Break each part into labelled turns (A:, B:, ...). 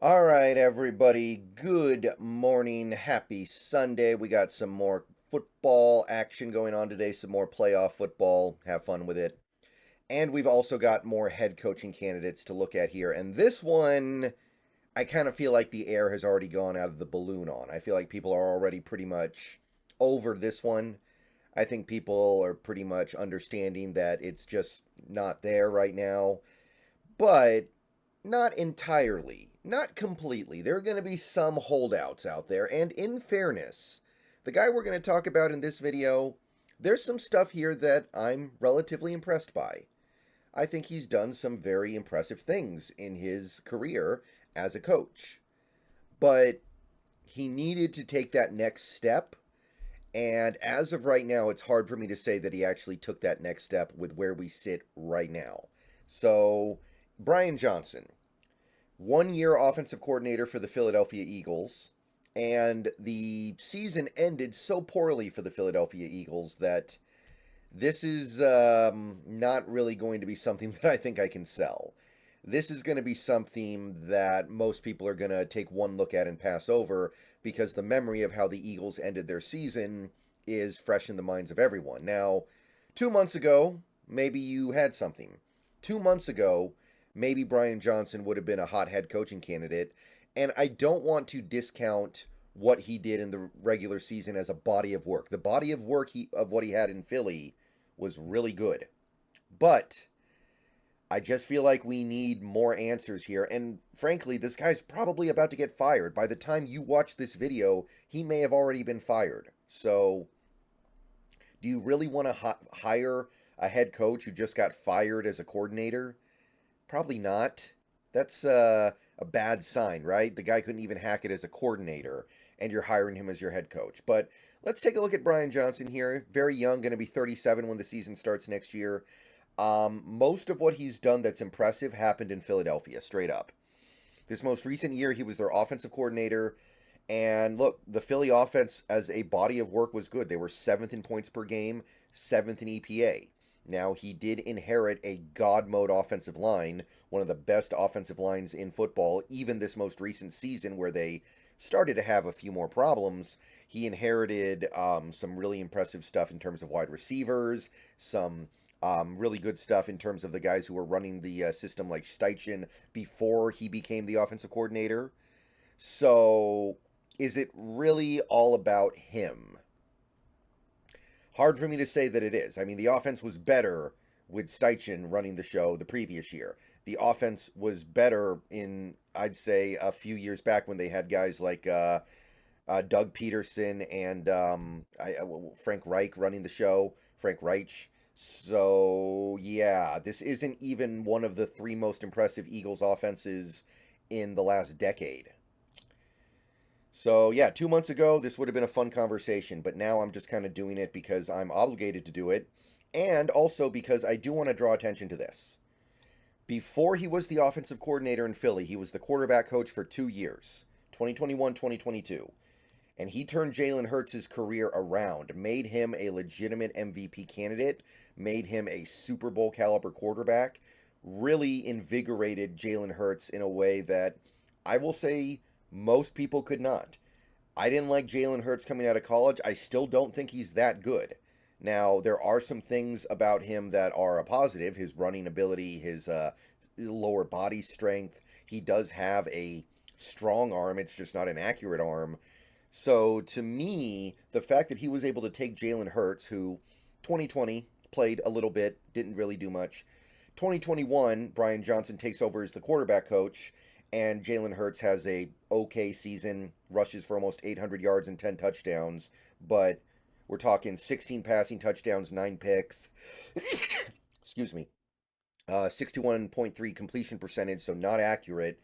A: All right, everybody. Good morning. Happy Sunday. We got some more football action going on today, some more playoff football. Have fun with it. And we've also got more head coaching candidates to look at here. And this one, I kind of feel like the air has already gone out of the balloon on. I feel like people are already pretty much over this one. I think people are pretty much understanding that it's just not there right now. But not entirely, not completely. There are going to be some holdouts out there, and in fairness, the guy we're going to talk about in this video, there's some stuff here that I'm relatively impressed by. I think he's done some very impressive things in his career as a coach, but he needed to take that next step. And as of right now, it's hard for me to say that he actually took that next step with where we sit right now. So, Brian Johnson, 1 year offensive coordinator for the Philadelphia Eagles, and the season ended so poorly for the Philadelphia Eagles that this is not really going to be something that I think I can sell. This is going to be something that most people are going to take one look at and pass over because the memory of how the Eagles ended their season is fresh in the minds of everyone. Now, 2 months ago, maybe you had something. 2 months ago, maybe Brian Johnson would have been a hot head coaching candidate. And I don't want to discount what he did in the regular season as a body of work. The body of work of what he had in Philly was really good. But I just feel like we need more answers here. And frankly, this guy's probably about to get fired. By the time you watch this video, he may have already been fired. So, do you really want to hire a head coach who just got fired as a coordinator? Probably not. That's a bad sign, right? The guy couldn't even hack it as a coordinator, and you're hiring him as your head coach. But let's take a look at Brian Johnson here. Very young, going to be 37 when the season starts next year. Most of what he's done that's impressive happened in Philadelphia, straight up. This most recent year, he was their offensive coordinator. And look, the Philly offense as a body of work was good. They were seventh in points per game, seventh in EPA. Now, he did inherit a God mode offensive line, one of the best offensive lines in football, even this most recent season where they started to have a few more problems. He inherited some really impressive stuff in terms of wide receivers, some really good stuff in terms of the guys who were running the system like Steichen before he became the offensive coordinator. So, is it really all about him? Hard for me to say that it is. I mean, the offense was better with Steichen running the show the previous year. The offense was better in, I'd say, a few years back when they had guys like Doug Peterson and Frank Reich running the show, Frank Reich. So, yeah, this isn't even one of the three most impressive Eagles offenses in the last decade. So, yeah, 2 months ago, this would have been a fun conversation, but now I'm just kind of doing it because I'm obligated to do it, and also because I do want to draw attention to this. Before he was the offensive coordinator in Philly, he was the quarterback coach for 2 years, 2021, 2022, and he turned Jalen Hurts' career around, made him a legitimate MVP candidate, made him a Super Bowl caliber quarterback, really invigorated Jalen Hurts in a way that I will say most people could not. I didn't like Jalen Hurts coming out of college. I still don't think he's that good. Now, there are some things about him that are a positive. His running ability, his lower body strength. He does have a strong arm. It's just not an accurate arm. So, to me, the fact that he was able to take Jalen Hurts, who 2020 played a little bit, didn't really do much. 2021, Brian Johnson takes over as the quarterback coach, and Jalen Hurts has a okay season, rushes for almost 800 yards and 10 touchdowns, but we're talking 16 passing touchdowns, 9 picks. Excuse me. 61.3 completion percentage, so not accurate.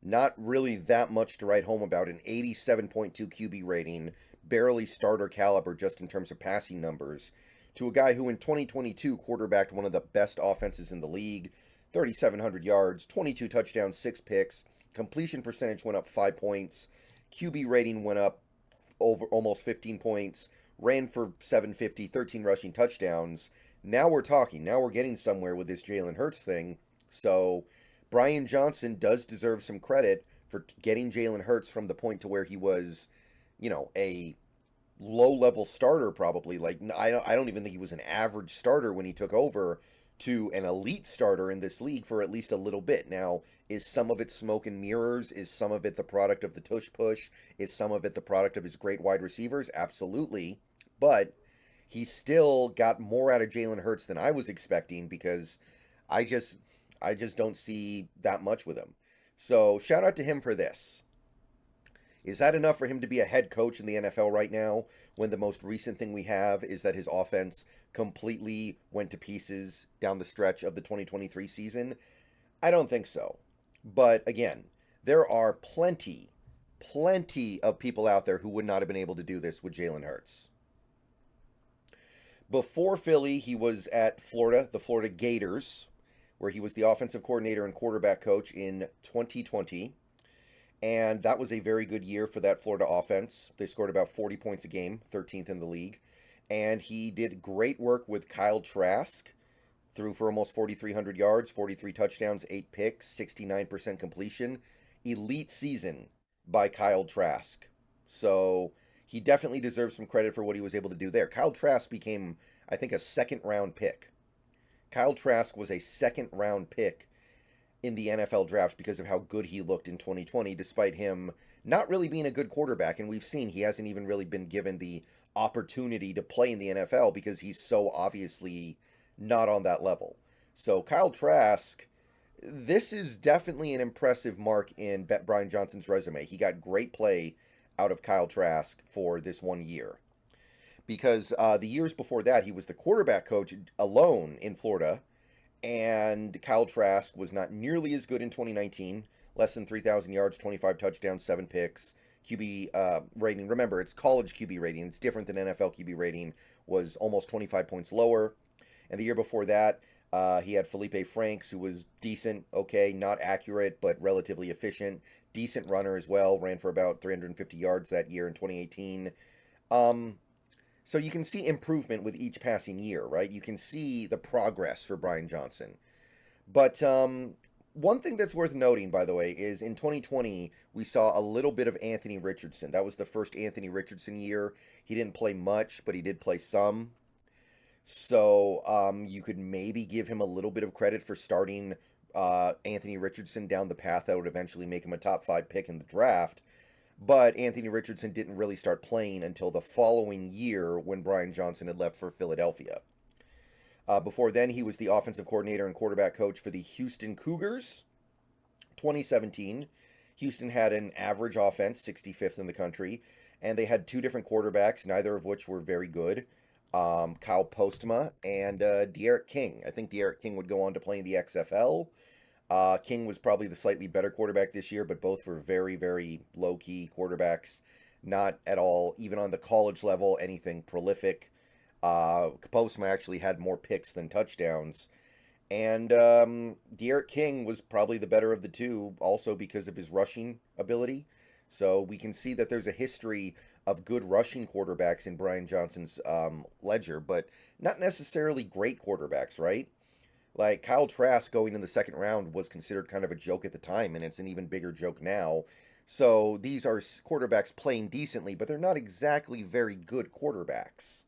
A: Not really that much to write home about. An 87.2 QB rating, barely starter caliber just in terms of passing numbers. To a guy who in 2022 quarterbacked one of the best offenses in the league, 3,700 yards, 22 touchdowns, 6 picks. Completion percentage went up 5 points. QB rating went up over almost 15 points. Ran for 750, 13 rushing touchdowns. Now we're talking. Now we're getting somewhere with this Jalen Hurts thing. So Brian Johnson does deserve some credit for getting Jalen Hurts from the point to where he was, a low-level starter probably. Like I don't even think he was an average starter when he took over to an elite starter in this league for at least a little bit. Now, is some of it smoke and mirrors? Is some of it the product of the tush push? Is some of it the product of his great wide receivers? Absolutely. But he still got more out of Jalen Hurts than I was expecting because I just I just don't see that much with him. So shout out to him for this. Is that enough for him to be a head coach in the NFL right now when the most recent thing we have is that his offense completely went to pieces down the stretch of the 2023 season? I don't think so. But again, there are plenty of people out there who would not have been able to do this with Jalen Hurts. Before Philly, he was at Florida, the Florida Gators, where he was the offensive coordinator and quarterback coach in 2020. And that was a very good year for that Florida offense. They scored about 40 points a game, 13th in the league. And he did great work with Kyle Trask, threw for almost 4,300 yards, 43 touchdowns, 8 picks, 69% completion. Elite season by Kyle Trask. So he definitely deserves some credit for what he was able to do there. Kyle Trask became, I think, a second round pick. Kyle Trask was a second round pick in the NFL draft because of how good he looked in 2020, despite him not really being a good quarterback. And we've seen he hasn't even really been given the opportunity to play in the NFL because he's so obviously not on that level. So Kyle Trask, this is definitely an impressive mark in Brian Johnson's resume. He got great play out of Kyle Trask for this 1 year. Because the years before that, he was the quarterback coach alone in Florida, and Kyle Trask was not nearly as good in 2019. Less than 3,000 yards, 25 touchdowns, 7 picks. QB rating, remember, it's college QB rating. It's different than NFL QB rating, was almost 25 points lower. And the year before that, he had Felipe Franks, who was decent, okay, not accurate, but relatively efficient. Decent runner as well, ran for about 350 yards that year in 2018. So you can see improvement with each passing year, right? You can see the progress for Brian Johnson. But one thing that's worth noting, by the way, is in 2020, we saw a little bit of Anthony Richardson. That was the first Anthony Richardson year. He didn't play much, but he did play some. So you could maybe give him a little bit of credit for starting Anthony Richardson down the path that would eventually make him a top 5 pick in the draft. But Anthony Richardson didn't really start playing until the following year when Brian Johnson had left for Philadelphia. Before then, he was the offensive coordinator and quarterback coach for the Houston Cougars. 2017, Houston had an average offense, 65th in the country, and they had 2 different quarterbacks, neither of which were very good. Kyle Postma and D'Eriq King. I think D'Eriq King would go on to play in the XFL. King was probably the slightly better quarterback this year, but both were very, very low-key quarterbacks. Not at all, even on the college level, anything prolific. Postma actually had more picks than touchdowns. And D'Eriq King was probably the better of the two, also because of his rushing ability. So we can see that there's a history of good rushing quarterbacks in Brian Johnson's ledger, but not necessarily great quarterbacks, right? Like Kyle Trask going in the second round was considered kind of a joke at the time, and it's an even bigger joke now. So these are quarterbacks playing decently, but they're not exactly very good quarterbacks.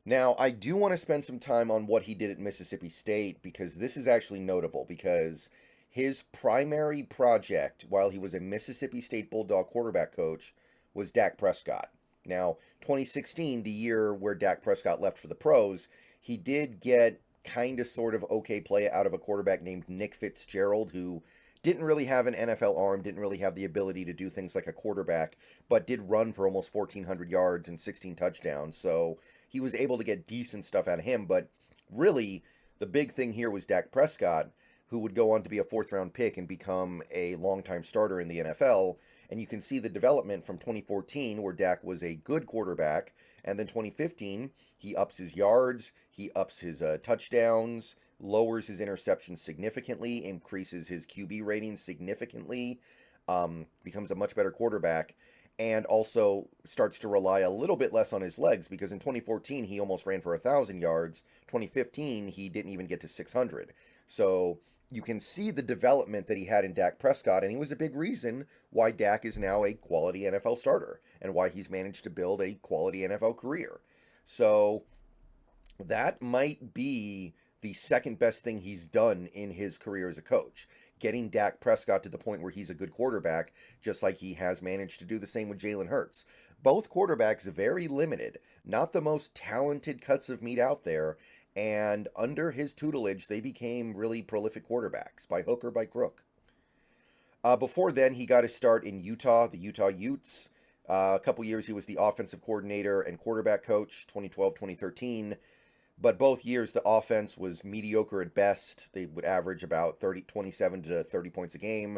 A: Now, I do want to spend some time on what he did at Mississippi State because this is actually notable because his primary project while he was a Mississippi State Bulldog quarterback coach was Dak Prescott. Now, 2016, the year where Dak Prescott left for the pros, he did get kind of sort of okay play out of a quarterback named Nick Fitzgerald, who didn't really have an NFL arm, didn't really have the ability to do things like a quarterback, but did run for almost 1,400 yards and 16 touchdowns. So he was able to get decent stuff out of him. But really, the big thing here was Dak Prescott, who would go on to be a 4th-round pick and become a longtime starter in the NFL. And you can see the development from 2014, where Dak was a good quarterback, and then 2015, he ups his yards, he ups his touchdowns, lowers his interceptions significantly, increases his QB rating significantly, becomes a much better quarterback, and also starts to rely a little bit less on his legs because in 2014 he almost ran for 1,000 yards. 2015 he didn't even get to 600. So you can see the development that he had in Dak Prescott, and he was a big reason why Dak is now a quality NFL starter and why he's managed to build a quality NFL career. So that might be the second best thing he's done in his career as a coach. Getting Dak Prescott to the point where he's a good quarterback, just like he has managed to do the same with Jalen Hurts. Both quarterbacks very limited, not the most talented cuts of meat out there, and under his tutelage, they became really prolific quarterbacks, by hook or by crook. Before then, he got his start in Utah, the Utah Utes. A couple years he was the offensive coordinator and quarterback coach, 2012, 2013. But both years, the offense was mediocre at best. They would average about 27 to 30 points a game.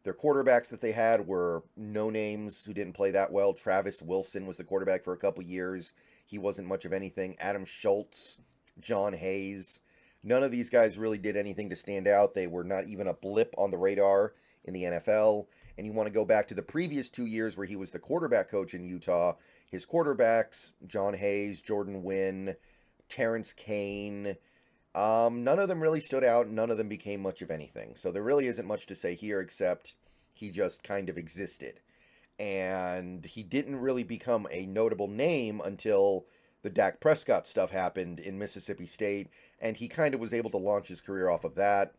A: Their quarterbacks that they had were no names who didn't play that well. Travis Wilson was the quarterback for a couple years. He wasn't much of anything. Adam Schultz, John Hayes. None of these guys really did anything to stand out. They were not even a blip on the radar in the NFL. And you want to go back to the previous 2 years where he was the quarterback coach in Utah. His quarterbacks, John Hayes, Jordan Wynn, Terrence Kane. None of them really stood out. None of them became much of anything. So there really isn't much to say here except he just kind of existed. And he didn't really become a notable name until the Dak Prescott stuff happened in Mississippi State. And he kind of was able to launch his career off of that.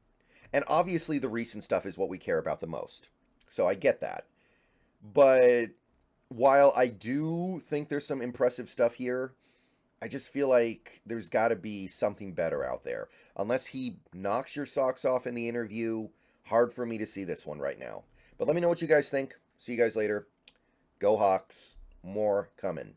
A: And obviously, the recent stuff is what we care about the most. So I get that. But while I do think there's some impressive stuff here, I just feel like there's got to be something better out there. Unless he knocks your socks off in the interview, hard for me to see this one right now. But let me know what you guys think. See you guys later. Go Hawks. More coming.